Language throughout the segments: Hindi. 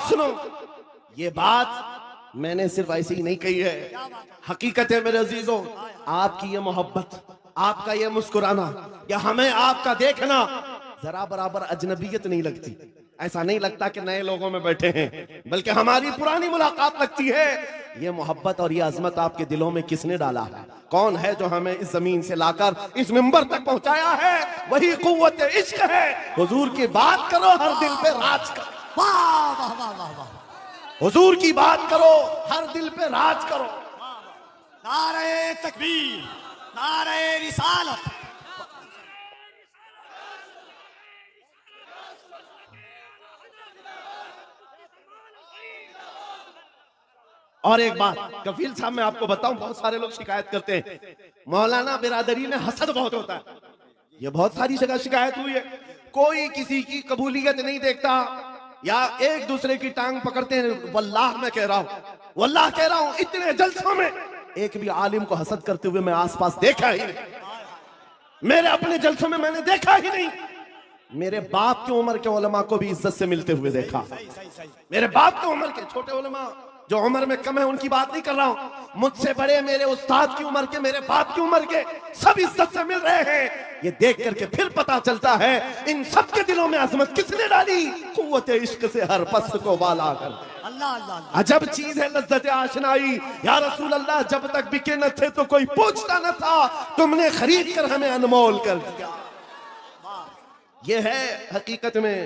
बात सुनो, ये बात मैंने सिर्फ ऐसे ही नहीं कही है, हकीकत है मेरे अजीजों। आपकी ये मोहब्बत, आपका ये मुस्कुराना, या हमें आपका देखना जरा बराबर अजनबियत नहीं लगती। ऐसा नहीं लगता कि नए लोगों में बैठे हैं, बल्कि हमारी पुरानी मुलाकात लगती है। ये मोहब्बत और ये अजमत आपके दिलों में किसने डाला है? कौन है जो हमें इस जमीन से लाकर इस मिंबर तक पहुंचाया है? वही कुव्वत इश्क है। हुजूर की बात करो, हर दिल पे राज करो। वाह वाह वाह वाह वाह। हुजूर की बात करो, हर दिल पे राज करो। नारे तकबीर, नारे रिसालत। और एक बात कफील साहब मैं आपको बताऊं, बहुत सारे लोग शिकायत करते हैं मौलाना बिरादरी में हसद बहुत होता है। ये बहुत सारी जगह शिकायत हुई है, कोई किसी की कबूलियत नहीं देखता, या एक दूसरे की टांग पकड़ते हैं। वल्लाह मैं कह रहा हूं, वल्लाह कह रहा हूं, इतने जलसों में एक भी आलिम को हसद करते हुए मैं आसपास देखा ही नहीं। मेरे अपने जलसों में मैंने देखा ही नहीं। मेरे बाप की उम्र के उलमा को भी इज्जत से मिलते हुए देखा। मेरे बाप की उम्र के छोटे उलमा जो उम्र में कम है उनकी बात नहीं कर रहा हूं, मुझसे बड़े मेरे उस्ताद की उम्र के, मेरे बाप की उम्र के, सब इज्जत से मिल रहे हैं। ये देख करके फिर पता चलता है इन सब के दिलों में अजमत किसने डाली? कुव्वत इश्क से हर पस्त को बाला कर। अल्लाह अल्लाह। अजब चीज है लज्जत आशनाई। या रसूल अल्लाह, जब तक बिके न थे तो कोई पूछता न था, तुमने खरीद कर हमें अनमोल कर दिया। ये है हकीकत में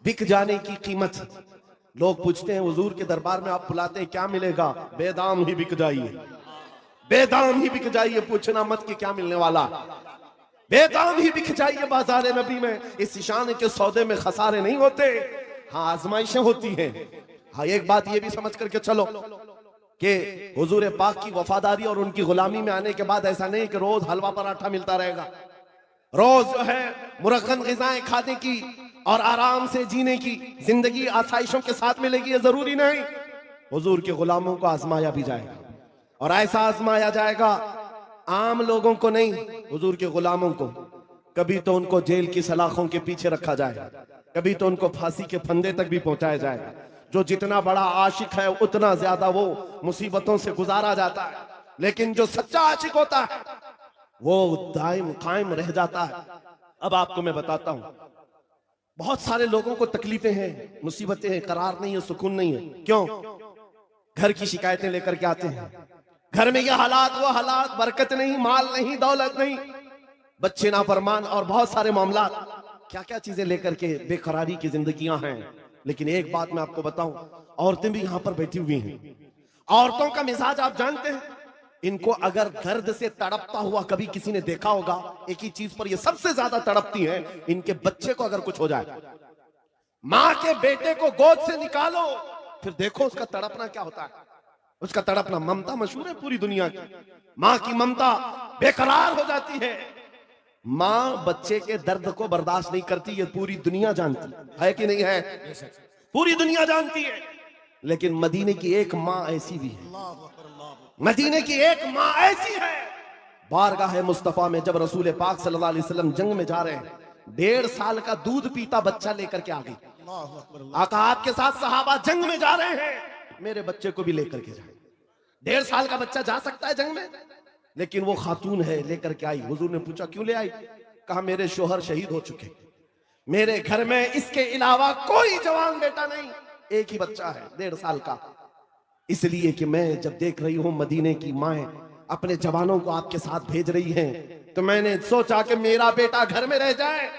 बिक जाने की कीमत। लोग पूछते हैं हुजूर के दरबार में आप बुलाते हैं क्या मिलेगा? बेदाम ही बिक जाइए, बेदाम ही बिक जाइए, पूछना मत कि क्या मिलने वाला। बेदाम ही बिक जाइए बाजार नबी में। इस शान के सौदे में खसारे नहीं होते, हाँ आजमाइशें होती हैं। हाँ एक बात ये भी समझ करके चलो कि हुजूर पाक की वफादारी और उनकी गुलामी में आने के बाद ऐसा नहीं कि रोज हलवा पराठा मिलता रहेगा, रोज जो है मुरक्कन ग़िज़ाएं खाने की और आराम से जीने की जिंदगी आसाइशों के साथ मिलेगी, ये जरूरी नहीं। हुजूर के गुलामों को आजमाया भी जाएगा, और ऐसा आजमाया जाएगा आम लोगों को नहीं, हुजूर के गुलामों को। कभी तो उनको जेल की सलाखों के पीछे रखा जाएगा, कभी तो उनको फांसी के फंदे तक भी पहुंचाया जाएगा। जो जितना बड़ा आशिक है उतना ज्यादा वो मुसीबतों से गुजारा जाता है, लेकिन जो सच्चा आशिक होता है वो दायम कायम रह जाता है। अब आपको मैं बताता हूं, बहुत सारे लोगों को तकलीफें हैं, मुसीबतें हैं, करार नहीं है, सुकून नहीं है। क्यों? घर की शिकायतें लेकर के आते हैं, घर में ये हालात वो हालात, बरकत नहीं, माल नहीं, दौलत नहीं, बच्चे नाफरमान और बहुत सारे मामला, क्या क्या चीजें लेकर के बेकरारी की जिंदगियां हैं। लेकिन एक बात मैं आपको बताऊं, औरतें भी यहां पर बैठी हुई हैं। औरतों का मिजाज आप जानते हैं, इनको अगर दर्द से तड़पता हुआ कभी किसी ने देखा होगा, एक ही चीज पर ये सबसे ज्यादा तड़पती हैं, इनके बच्चे को अगर कुछ हो जाए। माँ के बेटे को गोद से निकालो, फिर देखो उसका तड़पना क्या होता है। उसका तड़पना, ममता मशहूर है पूरी दुनिया की, माँ की ममता बेकरार हो जाती है। माँ बच्चे के दर्द को बर्दाश्त नहीं करती, ये पूरी दुनिया जानती है कि नहीं है? पूरी दुनिया जानती है। लेकिन मदीने की एक माँ ऐसी भी है, मदीने की एक माँ ऐसी है, बारगाह मुस्तफा में जब रसूल पाक सल्लल्लाहु अलैहि वसल्लम जंग में जा रहे हैं, 1.5 साल का दूध पीता बच्चा लेकर के आ गई। आका आपके साथ सहाबा जंग में जा रहे हैं, मेरे बच्चे को भी लेकर के जाए। 1.5 साल का बच्चा जा सकता है जंग में? लेकिन वो खातून है, लेकर के आई। हुजूर ने पूछा क्यों ले आई? कहा मेरे शोहर शहीद हो चुके, मेरे घर में इसके अलावा कोई जवान बेटा नहीं, एक ही बच्चा है 1.5 साल का। इसलिए कि मैं जब देख रही हूं मदीने की माएं अपने जवानों को आपके साथ भेज रही हैं, तो मैंने सोचा कि मेरा बेटा घर में रह जाए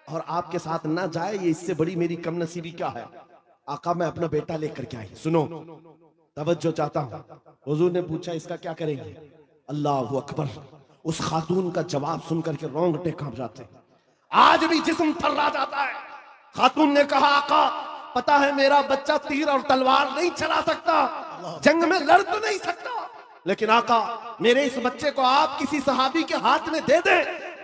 और आपके साथ ना जाए, ये इससे बड़ी मेरी कमनसीबी क्या है। आका मैं अपना बेटा लेकर के आई। सुनो, तवज्जो चाहता हूं। हुजूर ने पूछा इसका क्या करेंगे? अल्लाह अकबर। उस खातून का जवाब सुनकर के रोंगटे कांप जाते, आज भी जिस्म थर्रा जाता है। खातून ने कहा आका पता है मेरा बच्चा तीर और तलवार नहीं चला सकता, जंग में लड़ तो नहीं सकता, लेकिन आका मेरे इस बच्चे को आप किसी सहाबी के हाथ में दे दे,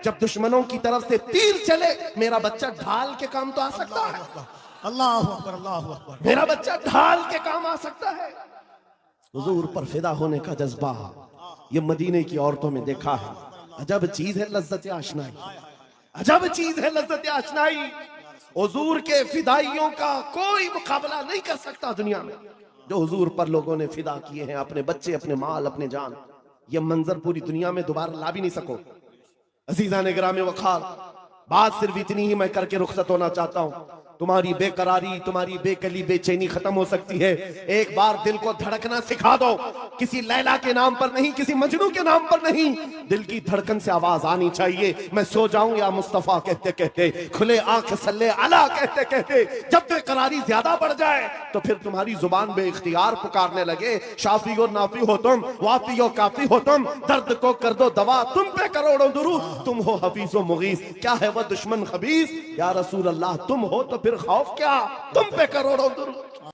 जब दुश्मनों की तरफ से तीर चले मेरा बच्चा ढाल के काम तो आ सकता है। अल्लाह अकबर, अल्लाह अकबर। मेरा बच्चा ढाल के काम आ सकता है। हुजूर पर फिदा होने का जज्बा ये मदीने की औरतों में देखा है। अजब चीज है लज्जत आशनाई, अजब चीज है लज्जत आशनाई। हुजूर के फिदाइयों का कोई मुकाबला नहीं कर सकता दुनिया में, जो हुजूर पर लोगों ने फिदा किए हैं, अपने बच्चे, अपने माल, अपने जान। ये मंजर पूरी दुनिया में दोबारा ला भी नहीं सको। अजीजा ने ग्राम वखार, बात सिर्फ इतनी ही मैं करके रुखसत होना चाहता हूं। तुम्हारी बेकरारी, तुम्हारी बेकली, बेचैनी खत्म हो सकती है। एक बार दिल को धड़कना सिखा दो, किसी लैला के नाम पर नहीं, किसी मजनू के नाम पर नहीं, दिल की धड़कन से आवाज आनी चाहिए। मैं सो जाऊं या मुस्तफा कहते कहते, खुले आंख सल्ले अला कहते कहते। जब बेकरारी ज्यादा बढ़ जाए तो फिर तुम्हारी जुबान बे इख्तियार पुकारने लगे, शाफी और नाफी हो तुम, वाफी और काफी हो तुम, दर्द को कर दो दवा, तुम पे करोड़ों दुरूद, तुम हो हफीज व मुगीस, क्या है वह दुश्मन खबीस। या रसूल अल्लाह तुम हो तो फिर खौफ क्या, तुम पे करोड़ों दुरूद।